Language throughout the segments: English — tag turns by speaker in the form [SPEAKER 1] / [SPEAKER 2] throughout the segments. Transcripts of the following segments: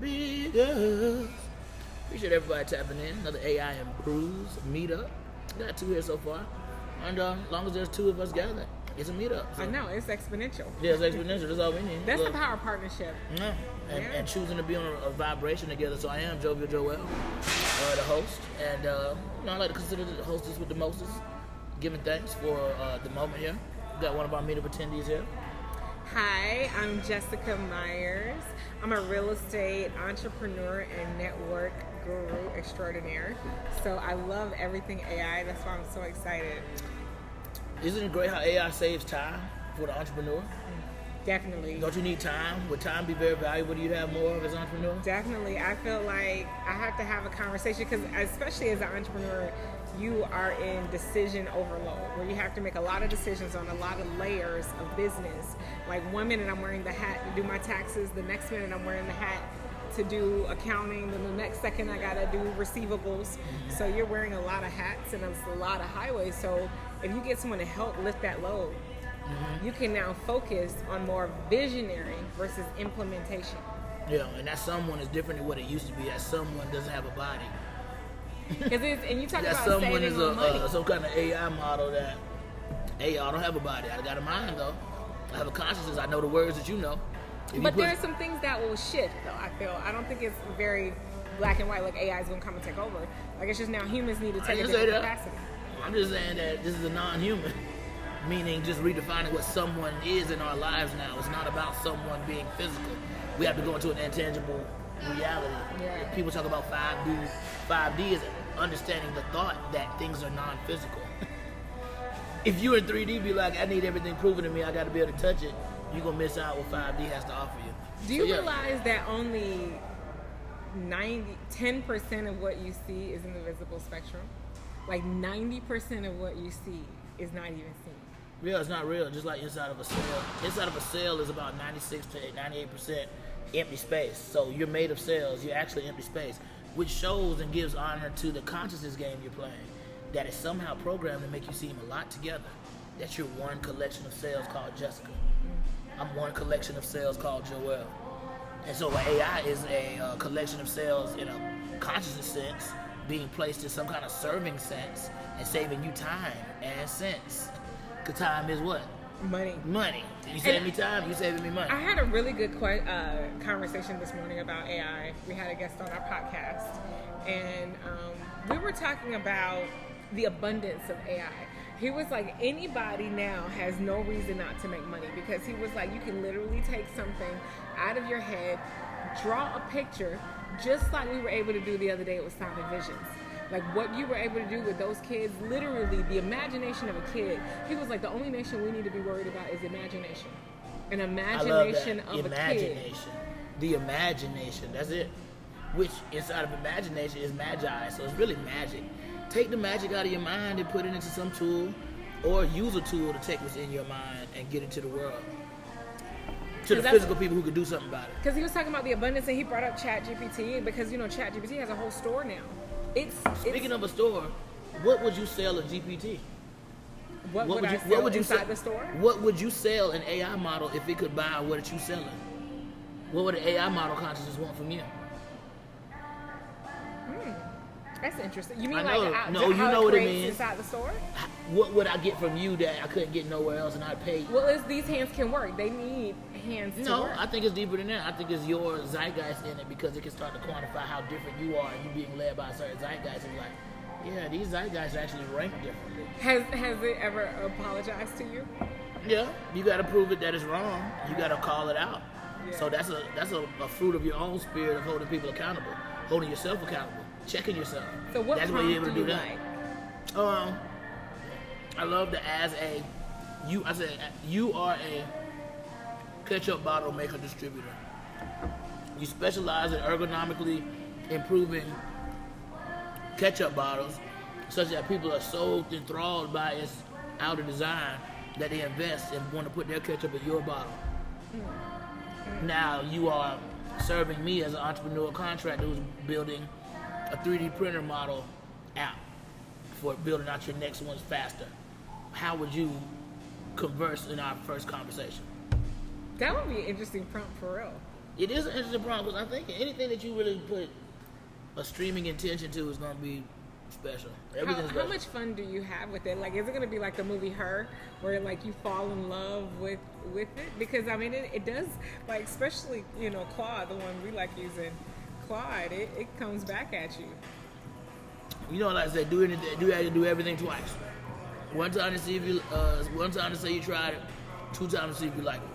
[SPEAKER 1] bigger. Appreciate everybody tapping in. Another AI Brews meetup. Got 2 here so far. And as long as there's 2 of us gathered, it's a meetup. So.
[SPEAKER 2] I know, it's exponential.
[SPEAKER 1] Yeah, it's exponential. That's all we need.
[SPEAKER 2] That's the power of partnership.
[SPEAKER 1] Yeah. And choosing to be on a vibration together. So I am Jovial Joel, the host. And I like to consider the hostess with the mostest. Giving thanks for the moment here. We got one of our meetup attendees here.
[SPEAKER 2] Hi, I'm Jessica Myers. I'm a real estate entrepreneur and network guru extraordinaire. So I love everything AI. That's why I'm so excited.
[SPEAKER 1] Isn't it great how AI saves time for the entrepreneur?
[SPEAKER 2] Definitely.
[SPEAKER 1] Don't you need time? Would time be very valuable? Do you have more of as an entrepreneur?
[SPEAKER 2] Definitely. I feel like I have to have a conversation because especially as an entrepreneur, you are in decision overload where you have to make a lot of decisions on a lot of layers of business. Like one minute I'm wearing the hat to do my taxes, the next minute I'm wearing the hat to do accounting, then the next second I gotta do receivables. So you're wearing a lot of hats and it's a lot of highways. So if you get someone to help lift that load, you can now focus on more visionary versus implementation.
[SPEAKER 1] Yeah, and that someone is different than what it used to be. That someone doesn't have a body.
[SPEAKER 2] And you talk
[SPEAKER 1] that
[SPEAKER 2] about
[SPEAKER 1] someone
[SPEAKER 2] saving
[SPEAKER 1] is
[SPEAKER 2] on money.
[SPEAKER 1] some kind of AI model that, hey, I don't have a body. I got a mind though. I have a consciousness. I know the words that you know.
[SPEAKER 2] But there are some things that will shift though. I don't think it's very black and white. Like AI is going to come and take over. Like it's just now humans need to take a different capacity.
[SPEAKER 1] I'm just saying that this is a non-human. Meaning just redefining what someone is in our lives now. It's not about someone being physical. We have to go into an intangible reality.
[SPEAKER 2] Yeah.
[SPEAKER 1] People talk about 5D. 5D is understanding the thought that things are non-physical. If you're in 3D, be like, I need everything proven to me, I got to be able to touch it, you're going to miss out what 5D has to offer you.
[SPEAKER 2] Do you realize that only 10% of what you see is in the visible spectrum? Like 90% of what you see is not even seen.
[SPEAKER 1] Yeah, it's not real. Just like inside of a cell. Inside of a cell is about 96 to 98% empty space. So you're made of cells. You're actually empty space, which shows and gives honor to the consciousness game you're playing. That is somehow programmed to make you seem a lot together. That you're one collection of cells called Jessica. I'm one collection of cells called Joel. And so AI is a collection of cells in a consciousness sense being placed in some kind of serving sense and saving you time and sense. Because time is what? Money. You saving me time, you saving me money.
[SPEAKER 2] I had a really good conversation this morning about AI. We had a guest on our podcast. And we were talking about the abundance of AI. He was like, anybody now has no reason not to make money. Because he was like, you can literally take something out of your head, draw a picture, just like we were able to do the other day with Sound and Visions. Like what you were able to do with those kids, literally the imagination of a kid. He was like, the only nation we need to be worried about is imagination. An imagination of a kid.
[SPEAKER 1] The imagination, that's it. Which inside of imagination is magi, so it's really magic. Take the magic out of your mind and put it into some tool, or use a tool to take what's in your mind and get it to the world. To the physical people who could do something about it.
[SPEAKER 2] Because he was talking about the abundance and he brought up ChatGPT because, ChatGPT has a whole store now. Speaking
[SPEAKER 1] of a store, what would you sell a GPT?
[SPEAKER 2] What would I sell inside the store?
[SPEAKER 1] What would you sell an AI model if it could buy what you selling? What would an AI model consciousness want from you?
[SPEAKER 2] That's interesting. You mean
[SPEAKER 1] you
[SPEAKER 2] how
[SPEAKER 1] know
[SPEAKER 2] it
[SPEAKER 1] what it
[SPEAKER 2] creates
[SPEAKER 1] means.
[SPEAKER 2] Inside the store?
[SPEAKER 1] What would I get from you that I couldn't get nowhere else and I'd pay?
[SPEAKER 2] Well, these hands can work. They need hands to work.
[SPEAKER 1] No, I think it's deeper than that. I think it's your zeitgeist in it because it can start to quantify how different you are and you being led by a certain zeitgeist and like, yeah, these zeitgeists actually rank differently.
[SPEAKER 2] Has it ever apologized to you?
[SPEAKER 1] Yeah, you got to prove it that it's wrong. You got to call it out. Yeah. So that's a fruit of your own spirit of holding people accountable, holding yourself accountable. Checking yourself.
[SPEAKER 2] So what
[SPEAKER 1] that's
[SPEAKER 2] prompt
[SPEAKER 1] you're able to do that.
[SPEAKER 2] Like?
[SPEAKER 1] I love that you are a ketchup bottle maker distributor. You specialize in ergonomically improving ketchup bottles such that people are so enthralled by its outer design that they invest and want to put their ketchup in your bottle. Now you are serving me as an entrepreneur contractor who's building a 3D printer model app for building out your next ones faster. How would you converse in our first conversation?
[SPEAKER 2] That would be an interesting prompt for real.
[SPEAKER 1] It is an interesting problem because I think anything that you really put a streaming intention to is going to be special.
[SPEAKER 2] How much fun do you have with it? Like, is it going to be like the movie Her, where like you fall in love with it? Because I mean, it does, like, especially, you know, Claude, the one we like using, Claude, it comes back at you.
[SPEAKER 1] You know, like I said, do everything twice. One time to see if you, one time to say you tried it, 2 times to see if you like it.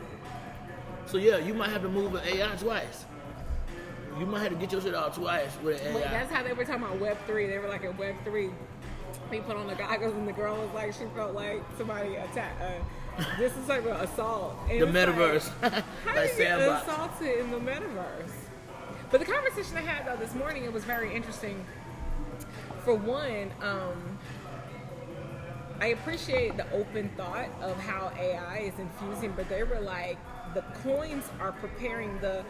[SPEAKER 1] So yeah, you might have to move an AI twice. You might have to get your shit out twice with an AI.
[SPEAKER 2] Wait, that's how they were talking about Web3. They were like at Web3. They put on the goggles and the girl was like, she felt like somebody attacked. This is like an assault. And
[SPEAKER 1] the metaverse.
[SPEAKER 2] Like, how
[SPEAKER 1] like
[SPEAKER 2] do you get
[SPEAKER 1] sandbox.
[SPEAKER 2] assaulted in the metaverse? But the conversation I had though this morning, it was very interesting. For one, I appreciate the open thought of how AI is infusing, but they were like, the coins are preparing, the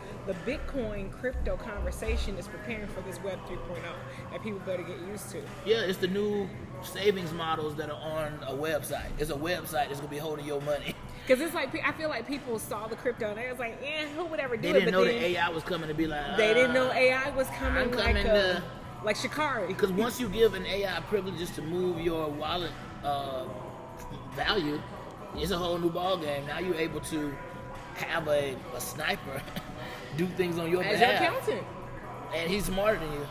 [SPEAKER 2] Bitcoin crypto conversation is preparing for this Web 3.0 that people better get used to.
[SPEAKER 1] Yeah, it's the new savings models that are on a website. It's a website that's going to be holding your money.
[SPEAKER 2] Because it's like, I feel like people saw the crypto and they was like, who would ever do
[SPEAKER 1] they
[SPEAKER 2] it?
[SPEAKER 1] They didn't know that AI was coming to be like,
[SPEAKER 2] they didn't know AI was coming, like Shikari.
[SPEAKER 1] Because once you give an AI privileges to move your wallet value, it's a whole new ball game. Now you're able to have a sniper do things on your behalf.
[SPEAKER 2] As your accountant.
[SPEAKER 1] And he's smarter than you.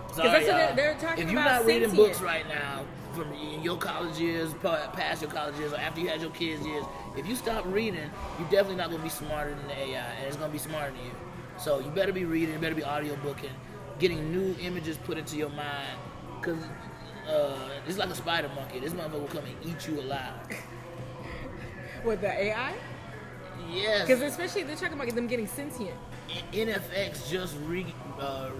[SPEAKER 2] Because that's what they're talking about.
[SPEAKER 1] If you're not reading books right now, from in your college years, past your college years, or after you had your kids' years, if you stop reading, you're definitely not going to be smarter than the AI, and it's going to be smarter than you. So you better be reading, you better be audiobooking, getting new images put into your mind, because it's like a spider monkey. This motherfucker will come and eat you alive.
[SPEAKER 2] With the AI?
[SPEAKER 1] Yes.
[SPEAKER 2] Because especially they're talking about them getting sentient.
[SPEAKER 1] NFX just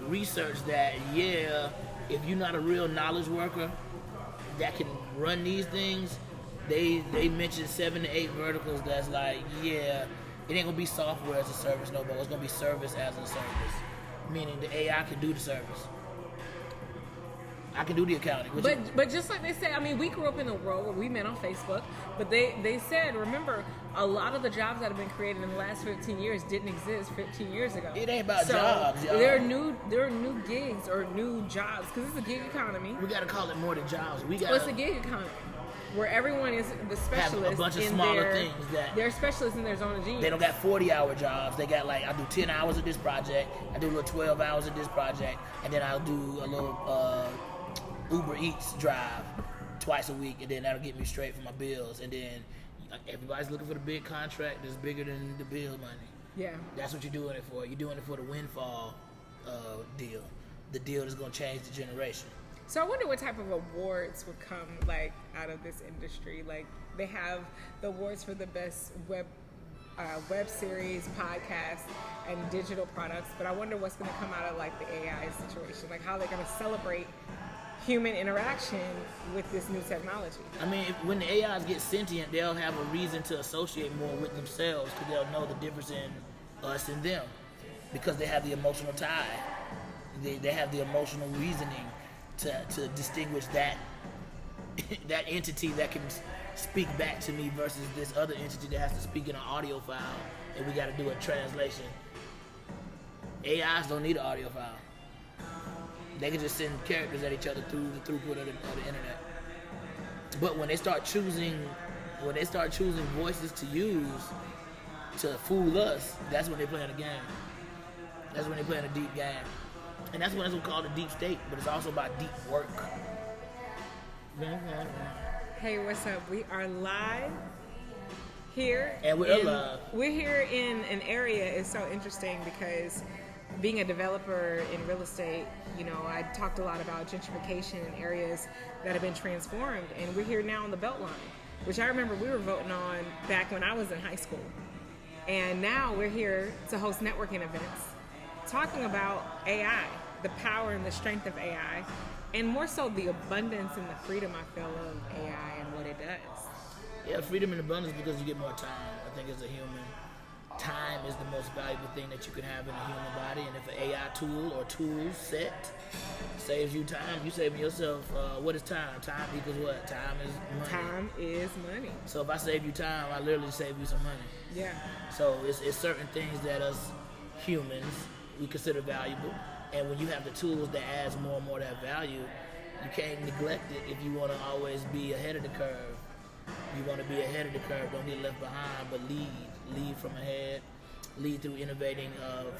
[SPEAKER 1] researched that, if you're not a real knowledge worker that can run these things, they mentioned 7 to 8 verticals that's like, it ain't gonna be software as a service no more. It's gonna be service as a service. Meaning the AI can do the service. I can do the accounting.
[SPEAKER 2] But just like they say, I mean, we grew up in a world where we met on Facebook, but they said, remember, a lot of the jobs that have been created in the last 15 years didn't exist 15 years ago.
[SPEAKER 1] It ain't about jobs, y'all.
[SPEAKER 2] There are new gigs or new jobs, because it's a gig economy.
[SPEAKER 1] We got to call it more than jobs.
[SPEAKER 2] It's a gig economy, where everyone is the specialist
[SPEAKER 1] have a bunch of smaller things that
[SPEAKER 2] they're specialists in their zone of genius.
[SPEAKER 1] They don't got 40-hour jobs. They got like, I do 10 hours of this project, I do a little 12 hours of this project, and then I'll do a little Uber Eats drive twice a week, and then that'll get me straight for my bills. And then everybody's looking for the big contract that's bigger than the bill money.
[SPEAKER 2] Yeah.
[SPEAKER 1] That's what you're doing it for. You're doing it for the windfall deal. The deal that's going to change the generation.
[SPEAKER 2] So I wonder what type of awards would come like out of this industry. Like, they have the awards for the best web series, podcast, and digital products, but I wonder what's going to come out of like the AI situation. Like, how they're going to celebrate human interaction with this new technology.
[SPEAKER 1] I mean, when the AIs get sentient, they'll have a reason to associate more with themselves, because they'll know the difference in us and them, because they have the emotional tie. They have the emotional reasoning to distinguish that entity that can speak back to me versus this other entity that has to speak in an audio file, and we got to do a translation. AIs don't need an audio file. They can just send characters at each other through the throughput of the internet. But when they start choosing voices to use to fool us, that's when they're playing a game. That's when they're playing a deep game. And that's what it's called a deep state, but it's also about deep work.
[SPEAKER 2] Hey, what's up? We are live here.
[SPEAKER 1] And we're live.
[SPEAKER 2] We're here in an area. It's so interesting because being a developer in real estate, you know, I talked a lot about gentrification in areas that have been transformed, and we're here now on the Beltline, which I remember we were voting on back when I was in high school. And now we're here to host networking events, talking about AI, the power and the strength of AI, and more so the abundance and the freedom I feel of AI and what it does.
[SPEAKER 1] Yeah, freedom and abundance, because you get more time. I think as a human, time is the most valuable thing that you can have in a human body, and if an AI tool or tool set saves you time, you saving yourself. What is time? Time equals what? Time is money.
[SPEAKER 2] Time is money.
[SPEAKER 1] So if I save you time, I literally save you some money.
[SPEAKER 2] Yeah.
[SPEAKER 1] So it's certain things that us humans we consider valuable. And when you have the tools that adds more and more of that value, you can't neglect it if you want to always be ahead of the curve. You want to be ahead of the curve, don't get left behind, but lead from ahead, lead through innovating,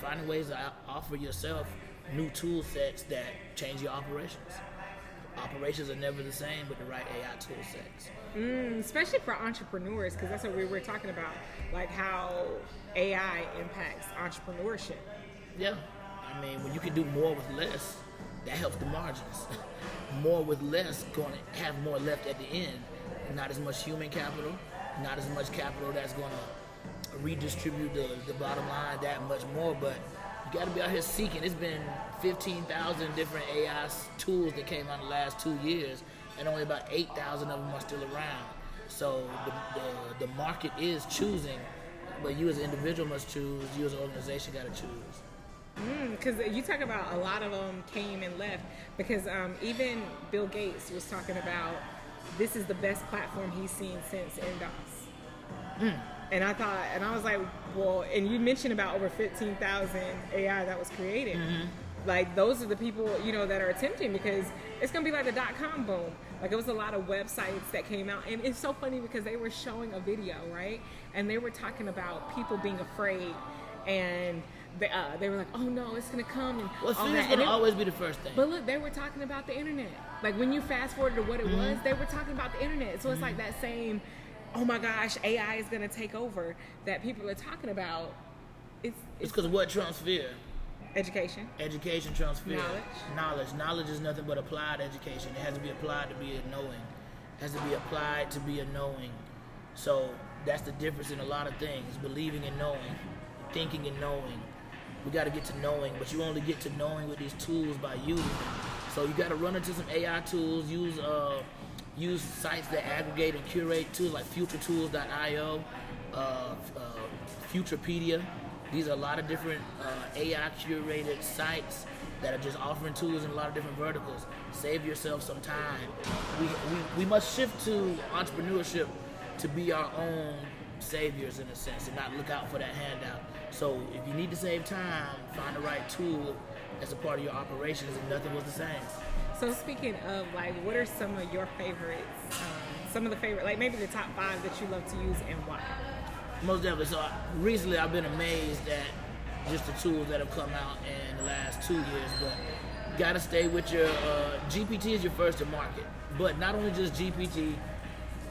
[SPEAKER 1] finding ways to offer yourself new tool sets that change your operations. Operations are never the same with the right AI tool sets.
[SPEAKER 2] Especially for entrepreneurs, because that's what we were talking about, like how AI impacts entrepreneurship.
[SPEAKER 1] Yeah, I mean, when you can do more with less, that helps the margins. More with less, going to have more left at the end. Not as much human capital, not as much capital that's going to redistribute the bottom line that much more, but you got to be out here seeking. It's been 15,000 different AI tools that came out in the last 2 years, and only about 8,000 of them are still around. So the market is choosing, but you as an individual must choose. You as an organization got to choose.
[SPEAKER 2] Because you talk about a lot of them came and left, because even Bill Gates was talking about this is the best platform he's seen since NDOS. And I was like, well, and you mentioned about over 15,000 AI that was created. Like, those are the people, you know, that are attempting, because it's going to be like the .com boom. Like, it was a lot of websites that came out, and it's so funny because they were showing a video, right? And they were talking about people being afraid, and they were like, oh no, it's going to come. And
[SPEAKER 1] well, fear is going to always be the first thing.
[SPEAKER 2] But look, they were talking about the internet. Like, when you fast forward to what it was, they were talking about the internet. So it's like that same, oh my gosh, AI is going to take over, that people are talking about. It's
[SPEAKER 1] because what trumps fear?
[SPEAKER 2] Education.
[SPEAKER 1] Education trumps fear.
[SPEAKER 2] Knowledge.
[SPEAKER 1] Knowledge is nothing but applied education. It has to be applied to be a knowing. It has to be applied to be a knowing. So that's the difference in a lot of things. Believing and knowing, thinking and knowing. We got to get to knowing, but you only get to knowing with these tools by using them. So you got to run into some AI tools, use sites that aggregate and curate tools like futuretools.io, Futurepedia. These are a lot of different AI curated sites that are just offering tools in a lot of different verticals. Save yourself some time. We must shift to entrepreneurship to be our own saviors, in a sense, and not look out for that handout. So if you need to save time, find the right tool as a part of your operations, and nothing was the same.
[SPEAKER 2] So speaking of, like, what are some of your favorites, some of the favorite, like maybe the top 5 that you love to use and why?
[SPEAKER 1] Most definitely. So recently I've been amazed at just the tools that have come out in the last 2 years, but you gotta stay with your, GPT is your first to market. But not only just GPT,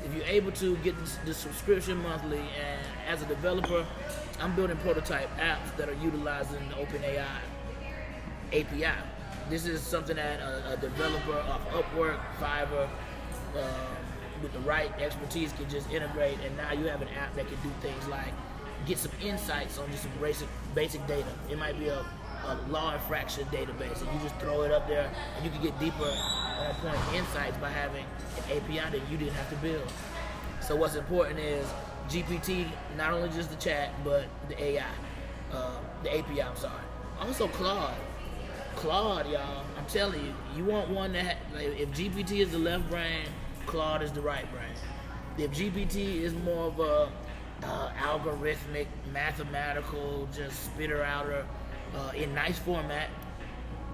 [SPEAKER 1] if you're able to get the subscription monthly, and as a developer, I'm building prototype apps that are utilizing the OpenAI API. This is something that a developer of Upwork, Fiverr, with the right expertise can just integrate, and now you have an app that can do things like get some insights on just some basic data. It might be a law infraction database, and you just throw it up there, and you can get deeper on point insights by having an API that you didn't have to build. So what's important is GPT, not only just the chat, but the AI, the API, I'm sorry. Also Claude, y'all, I'm telling you, you want one that, like, if GPT is the left brain, Claude is the right brain. If GPT is more of a algorithmic, mathematical, just spitter outer in nice format,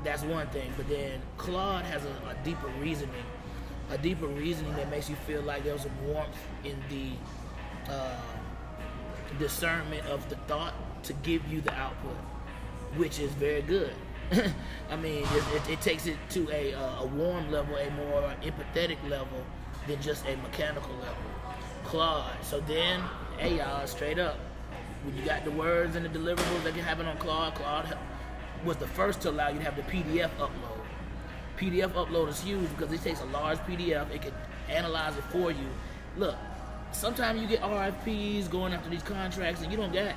[SPEAKER 1] that's one thing. But then Claude has a deeper reasoning that makes you feel like there's some warmth in the discernment of the thought to give you the output, which is very good. I mean, it takes it to a warm level, a more empathetic level than just a mechanical level. Claude. So then AI, straight up, when you got the words and the deliverables that can happen on Claude was the first to allow you to have the PDF upload. PDF upload is huge because it takes a large PDF. It can analyze it for you. Look, sometimes you get RFPs going after these contracts, and you don't get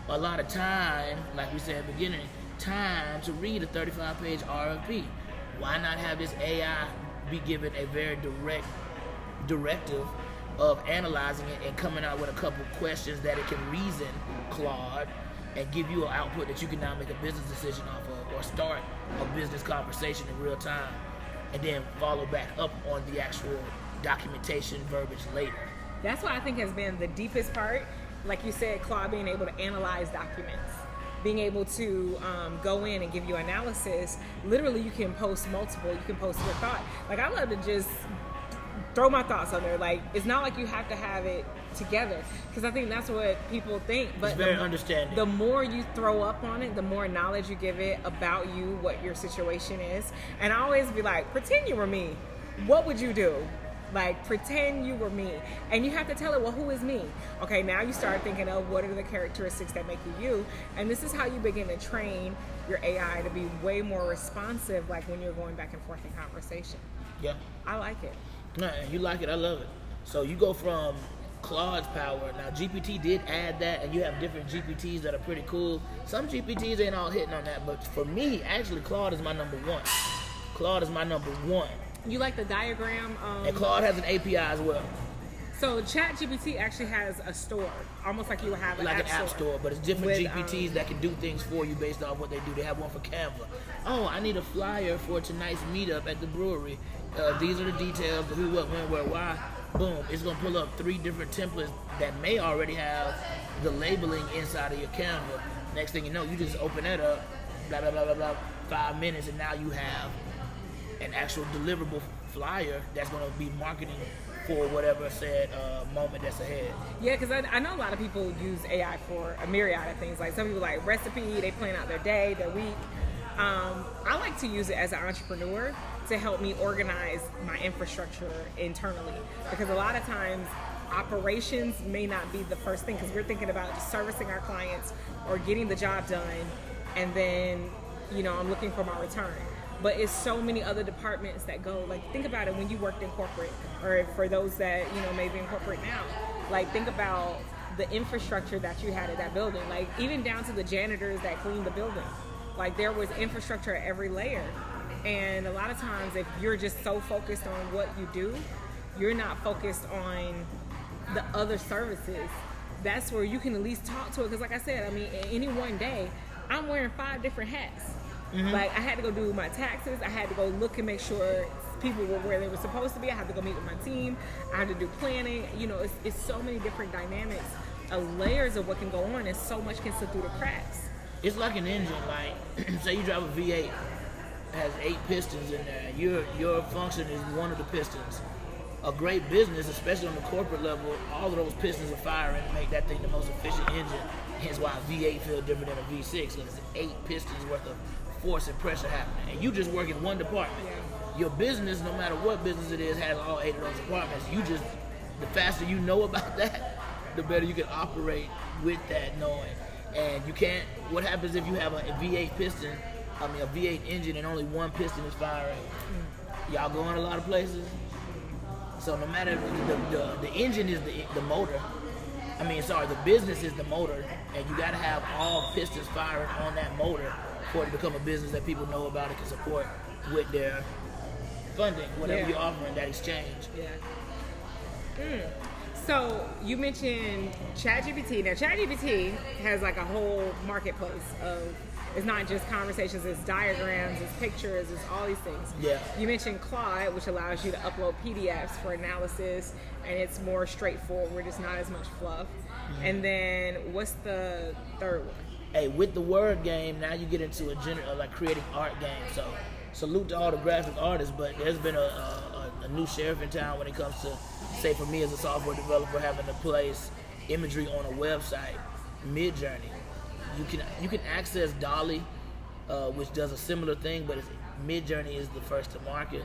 [SPEAKER 1] a lot of time, like we said at the beginning, time to read a 35-page RFP. Why not have this AI be given a very direct directive of analyzing it and coming out with a couple questions that it can reason, Claude, and give you an output that you can now make a business decision off of, or start a business conversation in real time, and then follow back up on the actual documentation verbiage later.
[SPEAKER 2] That's what I think has been the deepest part. Like you said, Claude being able to analyze documents. being able to go in and give you analysis. Literally, you can post multiple. You can post your thought. Like, I love to just throw my thoughts on there. Like, it's not like you have to have it together, because I think that's what people think. But
[SPEAKER 1] it's very understanding.
[SPEAKER 2] The more you throw up on it, the more knowledge you give it about you, what your situation is. And I always be like, pretend you were me. What would you do? Like, pretend you were me. And you have to tell it, well, who is me? Okay, now you start thinking of what are the characteristics that make you you. And this is how you begin to train your AI to be way more responsive, like when you're going back and forth in conversation.
[SPEAKER 1] Yeah.
[SPEAKER 2] I like it.
[SPEAKER 1] No, you like it. I love it. So you go from Claude's power. Now, GPT did add that, and you have different GPTs that are pretty cool. Some GPTs ain't all hitting on that, but for me, actually, Claude is my number one. Claude is my number one.
[SPEAKER 2] You like the diagram?
[SPEAKER 1] And Claude has an API as well.
[SPEAKER 2] So ChatGPT actually has a store, almost like you would have an
[SPEAKER 1] app store, but it's different GPTs that can do things for you based off what they do. They have one for Canva. Oh, I need a flyer for tonight's meetup at the brewery. These are the details, the who, what, when, where, why. Boom. It's going to pull up 3 different templates that may already have the labeling inside of your Canva. Next thing you know, you just open that up, blah, blah, blah, blah, blah, 5 minutes, and now you have an actual deliverable flyer that's going to be marketing for whatever said moment that's ahead.
[SPEAKER 2] Yeah, because I know a lot of people use AI for a myriad of things. Like, some people like recipe, they plan out their day, their week. I like to use it as an entrepreneur to help me organize my infrastructure internally, because a lot of times operations may not be the first thing, because we're thinking about just servicing our clients or getting the job done, and then, you know, I'm looking for my return. But it's so many other departments that go, like, think about it when you worked in corporate, or for those that, you know, maybe in corporate now, like, think about the infrastructure that you had at that building, like, even down to the janitors that cleaned the building. Like, there was infrastructure at every layer. And a lot of times, if you're just so focused on what you do, you're not focused on the other services. That's where you can at least talk to it. Because like I said, I mean, any one day, I'm wearing 5 different hats. Mm-hmm. Like, I had to go do my taxes. I had to go look and make sure people were where they were supposed to be. I had to go meet with my team. I had to do planning. You know, it's so many different dynamics, layers of what can go on, and so much can slip through the cracks.
[SPEAKER 1] It's like an engine. Like, say you drive a V8, has 8 pistons in there. Your function is one of the pistons. A great business, especially on the corporate level, all of those pistons are firing to make that thing the most efficient engine. Hence why a V8 feels different than a V6, because it's 8 pistons worth of force and pressure happening. And you just work in one department. Yeah. Your business, no matter what business it is, has all 8 of those departments. The faster you know about that, the better you can operate with that knowing. And you can't, what happens if you have a V8 engine and only one piston is firing? Y'all going a lot of places? So no matter, the engine is the motor. The business is the motor, and you gotta have all pistons firing on that motor for it to become a business that people know about and can support with their funding, whatever you're offering, that exchange.
[SPEAKER 2] Yeah. So you mentioned ChatGPT. Now, ChatGPT has like a whole marketplace of, it's not just conversations, it's diagrams, it's pictures, it's all these things.
[SPEAKER 1] Yeah.
[SPEAKER 2] You mentioned Claude, which allows you to upload PDFs for analysis, and it's more straightforward, it's not as much fluff. Mm-hmm. And then what's the third one?
[SPEAKER 1] Hey, with the word game, now you get into like creating art games. So salute to all the graphic artists, but there's been a new sheriff in town when it comes to, say for me as a software developer, having to place imagery on a website. Midjourney. You can access Dolly, which does a similar thing, but Midjourney is the first to market.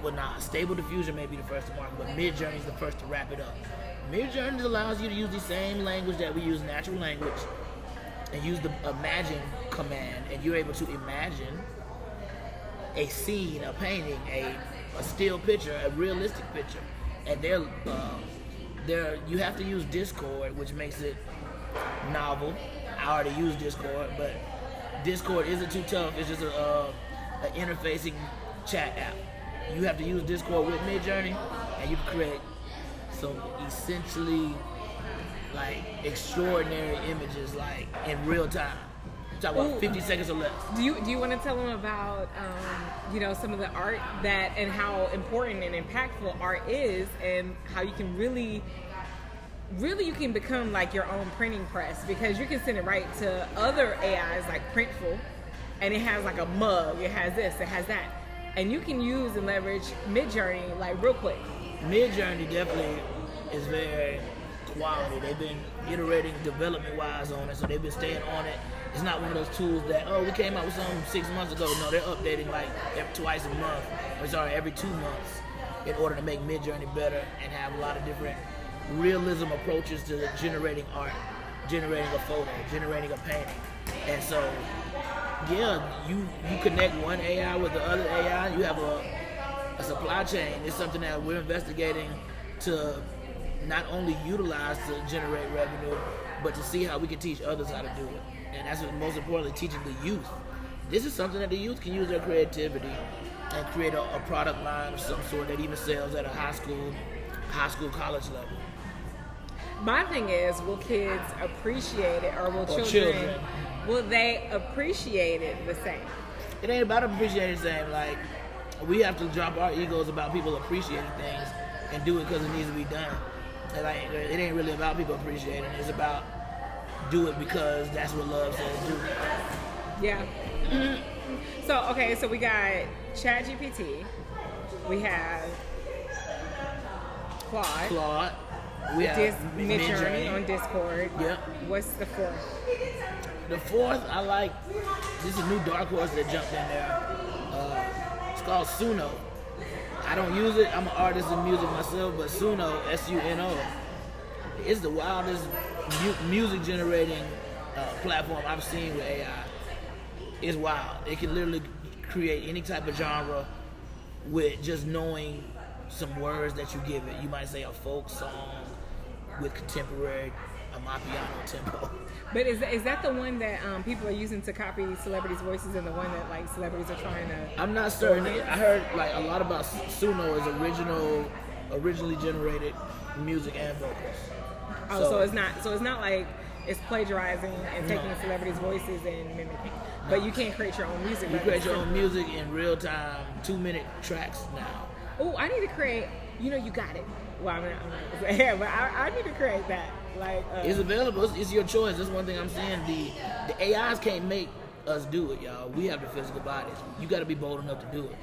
[SPEAKER 1] Well, not Stable Diffusion may be the first to market, but Midjourney is the first to wrap it up. Midjourney allows you to use the same language that we use, natural language, and use the imagine command, and you're able to imagine a scene, a painting, a still picture, a realistic picture. And you have to use Discord, which makes it novel. I already use Discord, but Discord isn't too tough. It's just an interfacing chat app. You have to use Discord with Midjourney, and you can create some essentially like extraordinary images, like in real time. Talk about 50 seconds or less.
[SPEAKER 2] Do you want to tell them about some of the art and how important and impactful art is, and how you can really really you can become like your own printing press, because you can send it right to other AIs like Printful, and it has like a mug, it has this, it has that, and you can use and leverage Midjourney like real quick.
[SPEAKER 1] Midjourney definitely is very quality. They've been iterating development-wise on it, so they've been staying on it. It's not one of those tools that, we came out with something 6 months ago. No, they're updating like twice a month, every 2 months, in order to make Midjourney better and have a lot of different realism approaches to generating art, generating a photo, generating a painting. And so, yeah, you connect one AI with the other AI, you have a supply chain. It's something that we're investigating to not only utilize to generate revenue, but to see how we can teach others how to do it. And that's what, most importantly, teaching the youth. This is something that the youth can use their creativity and create a product line of some sort that even sells at a high school, college level.
[SPEAKER 2] My thing is, will kids appreciate it, or will children, will they appreciate it the same?
[SPEAKER 1] It ain't about appreciating the same. Like, we have to drop our egos about people appreciating things and do it because it needs to be done. And like, it ain't really about people appreciating it. It's about do it because that's what love says do.
[SPEAKER 2] Yeah. So we got ChatGPT. We have Claude.
[SPEAKER 1] We have
[SPEAKER 2] Midjourney on Discord.
[SPEAKER 1] Yep.
[SPEAKER 2] What's the fourth?
[SPEAKER 1] The fourth, I like. This is a new dark horse that jumped in there. It's called Suno. I don't use it. I'm an artist in music myself, but Suno, S-U-N-O, is the wildest music generating platform I've seen with AI. It's wild. It can literally create any type of genre with just knowing some words that you give it. You might say a folk song with contemporary Amapiano tempo.
[SPEAKER 2] But is that the one that people are using to copy celebrities' voices, and the one that like celebrities are trying to? I'm
[SPEAKER 1] not certain. I heard like a lot about Suno is originally generated music and vocals.
[SPEAKER 2] Oh, so it's not like it's plagiarizing and taking celebrities' voices and mimicking. But you can't create your own music.
[SPEAKER 1] You create your own music in real time, 2-minute tracks now.
[SPEAKER 2] Oh, I need to create. You got it. Well, I'm not, but I need to create that. Like,
[SPEAKER 1] it's available. It's your choice. That's one thing I'm saying. The AIs can't make us do it, y'all. We have the physical bodies. You got to be bold enough to do it.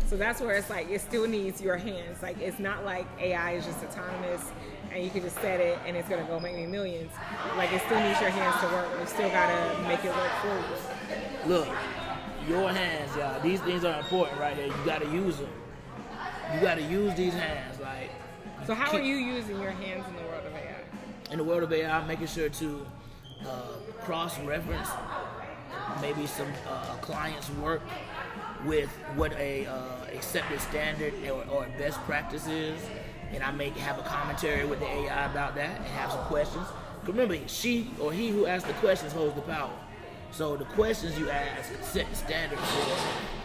[SPEAKER 2] So that's where it's like it still needs your hands. Like, it's not like AI is just autonomous and you can just set it and it's gonna go make me millions. Like, it still needs your hands to work. You still gotta make it work for you.
[SPEAKER 1] Look, your hands, y'all. These things are important right here. You gotta use them. You gotta use these hands. Like,
[SPEAKER 2] so how are you using your hands in the world of AI?
[SPEAKER 1] In the world of AI, I'm making sure to cross-reference maybe some client's work with what a accepted standard or best practice is, and I have a commentary with the AI about that and have some questions. Remember, she or he who asks the questions holds the power. So the questions you ask set the standard for it.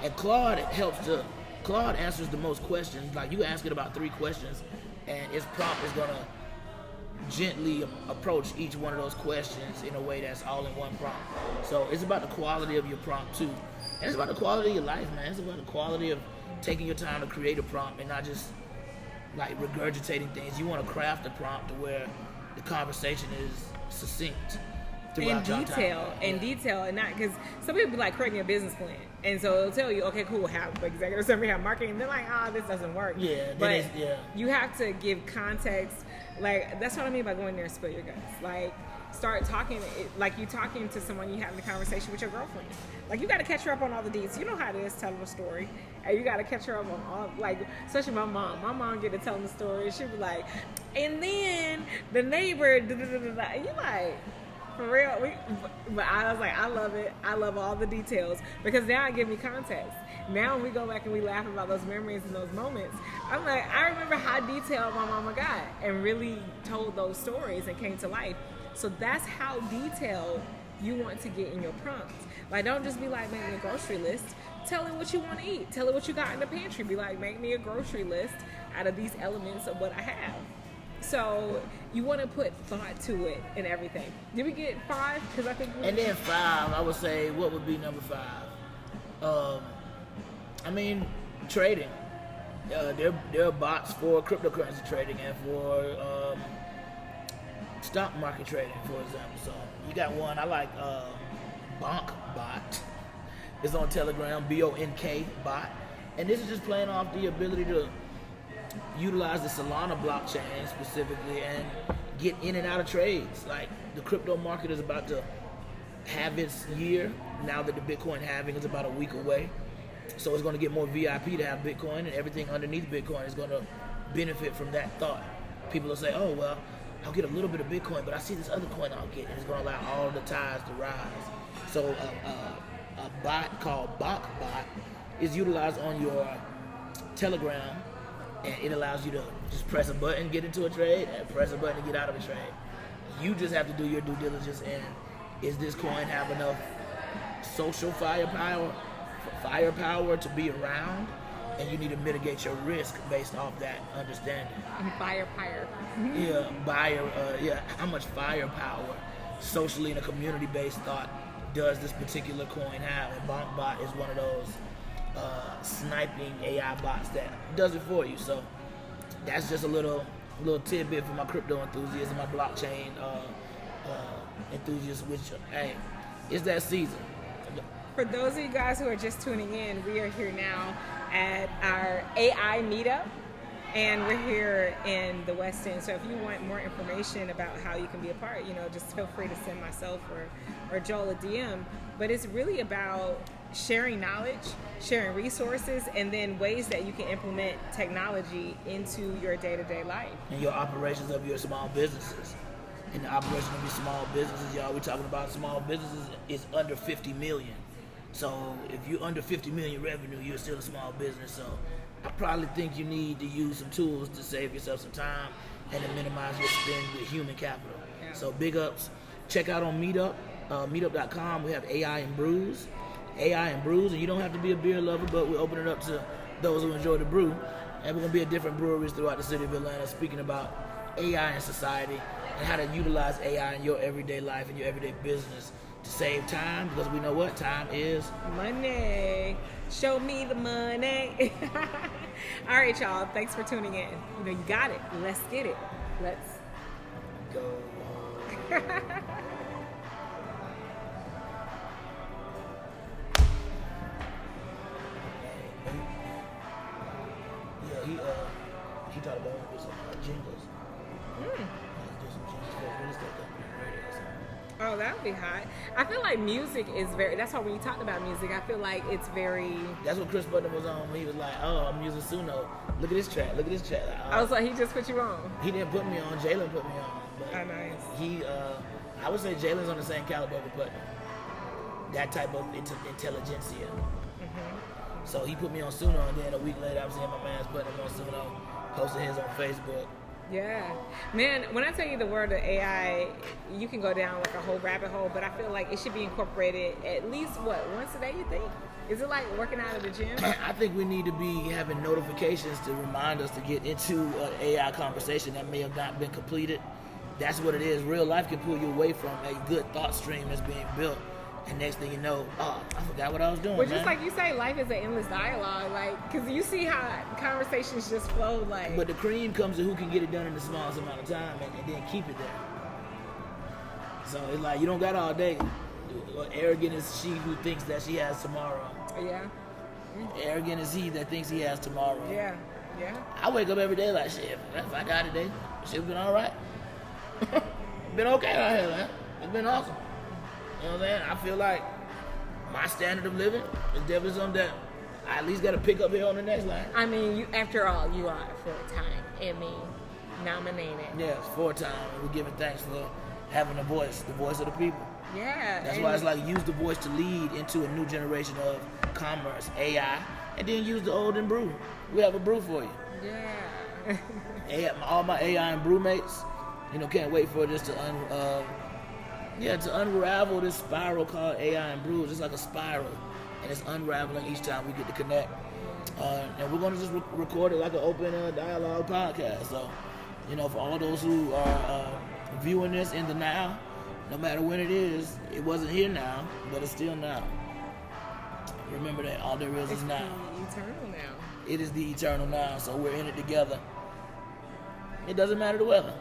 [SPEAKER 1] And Claude answers the most questions. Like, you ask it about 3 questions, and its prompt is gonna gently approach each one of those questions in a way that's all in one prompt. So it's about the quality of your prompt too. And it's about the quality of your life, man. It's about the quality of taking your time to create a prompt and not just like regurgitating things. You want to craft a prompt to where the conversation is succinct.
[SPEAKER 2] In detail, and not because some people be like, create me a business plan, and so it'll tell you, okay, cool, have executive summary, have marketing, and they're like, this doesn't work.
[SPEAKER 1] Yeah,
[SPEAKER 2] but you have to give context. Like, that's what I mean by going there and spill your guts. Like, start talking like you talking to someone, you having a conversation with your girlfriend. Like, you got to catch her up on all the deets. You know how it is telling a story, and you got to catch her up on all, like, especially my mom. My mom get to telling the story, and she be like, and then the neighbor, and you're like, for real. But I was like, I love it. I love all the details because now it gives me context. Now when we go back and we laugh about those memories and those moments, I'm like, I remember how detailed my mama got and really told those stories and came to life. So that's how detailed you want to get in your prompts. Like, don't just be like, make me a grocery list. Tell it what you want to eat. Tell it what you got in the pantry. Be like, make me a grocery list out of these elements of what I have. So you want to put thought to it and everything. Did we get 5? Because I think.
[SPEAKER 1] And then 5, I would say, what would be number 5? Trading. There are bots for cryptocurrency trading and for stock market trading, for example. So you got one I like, Bonk Bot. It's on Telegram, BONK bot, and this is just playing off the ability to utilize the Solana blockchain specifically and get in and out of trades. Like the crypto market is about to have its year now that the Bitcoin halving is about a week away. So it's going to get more VIP to have Bitcoin, and everything underneath Bitcoin is going to benefit from that thought. People will say, oh, well, I'll get a little bit of Bitcoin, but I see this other coin I'll get, and it's going to allow all the tides to rise. So a bot called Bonk Bot is utilized on your Telegram, and it allows you to just press a button, get into a trade, and press a button to get out of a trade. You just have to do your due diligence, and is this coin have enough social firepower to be around, and you need to mitigate your risk based off that understanding.
[SPEAKER 2] Firepower.
[SPEAKER 1] How much firepower socially in a community-based thought does this particular coin have? And BonkBot is one of those sniping AI bots that does it for you. So that's just a little tidbit for my crypto enthusiasts and my blockchain enthusiasts, which, hey, it's that season.
[SPEAKER 2] For those of you guys who are just tuning in, we are here now at our AI meetup, and we're here in the West End. So if you want more information about how you can be a part, just feel free to send myself or Joel a DM. But it's really about sharing knowledge, sharing resources, and then ways that you can implement technology into your day-to-day life.
[SPEAKER 1] And your operations of your small businesses. In the operation of your small businesses, y'all, we're talking about small businesses is under 50 million. So if you're under 50 million revenue, you're still a small business. So I probably think you need to use some tools to save yourself some time and to minimize your spend with human capital. Yeah. So big ups. Check out on Meetup, meetup.com. We have AI Brews. AI Brews, and you don't have to be a beer lover, but we open it up to those who enjoy the brew. And we're going to be at different breweries throughout the city of Atlanta speaking about AI in society and how to utilize AI in your everyday life and your everyday business to save time, because we know what time is.
[SPEAKER 2] Money. Show me the money. All right, y'all. Thanks for tuning in. You got it. Let's get it. Let's
[SPEAKER 1] go. He talked about doing some jingles. Do some jingles for real estate company and radio.
[SPEAKER 2] Oh, that would be hot. I feel like music is that's why when you talked about music, I feel like it's very...
[SPEAKER 1] That's what Chris Butler was on when he was like, oh, I'm using Suno. Look at this track. Like,
[SPEAKER 2] I was like, he just put you on.
[SPEAKER 1] He didn't put me on. Jalen put me on. But
[SPEAKER 2] nice.
[SPEAKER 1] I would say Jalen's on the same caliber with Butler. That type of intelligentsia. Mm-hmm. So he put me on Suno, and then a week later I was seeing my man's putting him on Suno, posting his on Facebook.
[SPEAKER 2] Yeah. Man, when I tell you the word of AI, you can go down like a whole rabbit hole, but I feel like it should be incorporated at least, once a day, you think? Is it like working out at the gym?
[SPEAKER 1] I think we need to be having notifications to remind us to get into an AI conversation that may have not been completed. That's what it is. Real life can pull you away from a good thought stream that's being built. And next thing you know, I forgot what I was doing.
[SPEAKER 2] But just like you say, life is an endless dialogue. Like, because you see how conversations just flow. Like,
[SPEAKER 1] but the cream comes to who can get it done in the smallest amount of time and then keep it there. So it's like you don't got all day. Arrogant is she who thinks that she has tomorrow.
[SPEAKER 2] Yeah.
[SPEAKER 1] Arrogant is he that thinks he has tomorrow.
[SPEAKER 2] Yeah. Yeah.
[SPEAKER 1] I wake up every day like, shit, if I die today, shit's been all right. Been okay out here, man. It's been awesome. You know what I'm saying? I feel like my standard of living is definitely something that I at least got to pick up here on the next line.
[SPEAKER 2] I mean, after all, you are four-time Emmy nominated.
[SPEAKER 1] Yes, 4-time. We're giving thanks for having the voice of the people.
[SPEAKER 2] Yeah.
[SPEAKER 1] That's why it's like use the voice to lead into a new generation of commerce, AI, and then use the old and brew. We have a brew for you.
[SPEAKER 2] Yeah.
[SPEAKER 1] All my AI and brew mates, can't wait for this to unravel this spiral called AI and Brews. It's like a spiral, and it's unraveling each time we get to connect. And we're going to just record it like an open dialogue podcast. So, for all those who are viewing this in the now, no matter when it is, it wasn't here now, but it's still now. Remember that all there is
[SPEAKER 2] It's
[SPEAKER 1] now.
[SPEAKER 2] the eternal now.
[SPEAKER 1] It is the eternal now, so we're in it together. It doesn't matter the weather.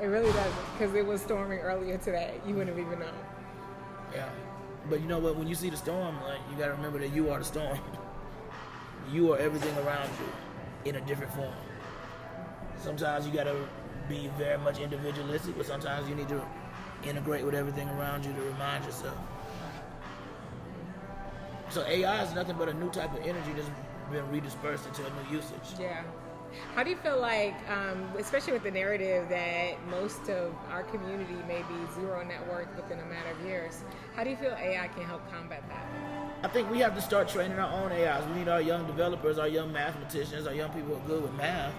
[SPEAKER 2] It really doesn't, because it was storming earlier today. You wouldn't have even known.
[SPEAKER 1] Yeah. But you know what? When you see the storm, like, you got to remember that you are the storm. You are everything around you in a different form. Sometimes you got to be very much individualistic, but sometimes you need to integrate with everything around you to remind yourself. So AI is nothing but a new type of energy that's been redispersed into a new usage.
[SPEAKER 2] Yeah. How do you feel like, especially with the narrative that most of our community may be zero network within a matter of years, how do you feel AI can help combat that?
[SPEAKER 1] I think we have to start training our own AIs. We need our young developers, our young mathematicians, our young people who are good with math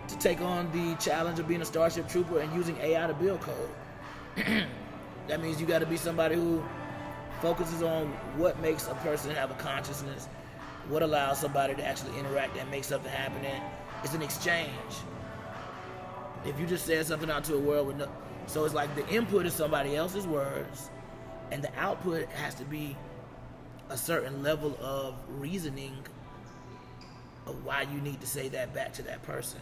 [SPEAKER 1] to take on the challenge of being a Starship Trooper and using AI to build code. That means you got to be somebody who focuses on what makes a person have a consciousness, what allows somebody to actually interact and make something happen. And it's an exchange. If you just said something out to a world with no, so it's like the input is somebody else's words, and the output has to be a certain level of reasoning of why you need to say that back to that person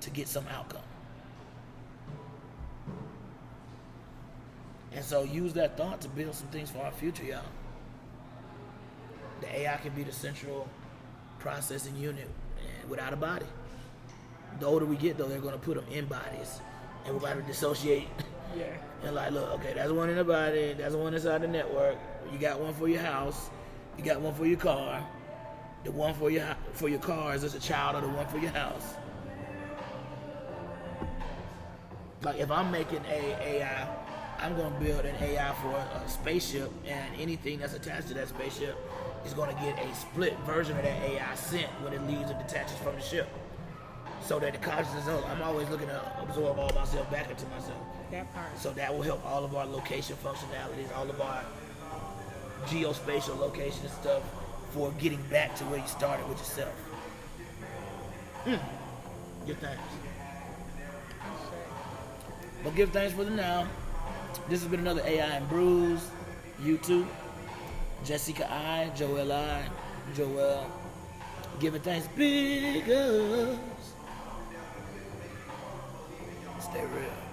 [SPEAKER 1] to get some outcome. And so use that thought to build some things for our future, y'all. The AI can be the central processing unit without a body. The older we get, though, they're going to put them in bodies, and we're going to dissociate.
[SPEAKER 2] Yeah.
[SPEAKER 1] And like, look, okay, that's one in the body, that's one inside the network. You got one for your house, you got one for your car. The one for your car is just a child of the one for your house. Like, if I'm making a AI, I'm going to build an AI for a spaceship, and anything that's attached to that spaceship is going to get a split version of that AI sent when it leaves and detaches from the ship. So that the consciousness knows, I'm always looking to absorb all myself back into myself.
[SPEAKER 2] That part.
[SPEAKER 1] So that will help all of our location functionalities, all of our geospatial location stuff for getting back to where you started with yourself. Give thanks. But give thanks for the now. This has been another AI Brews, YouTube. Jessica I, Joel I, Joel. Giving thanks big ups. Stay real.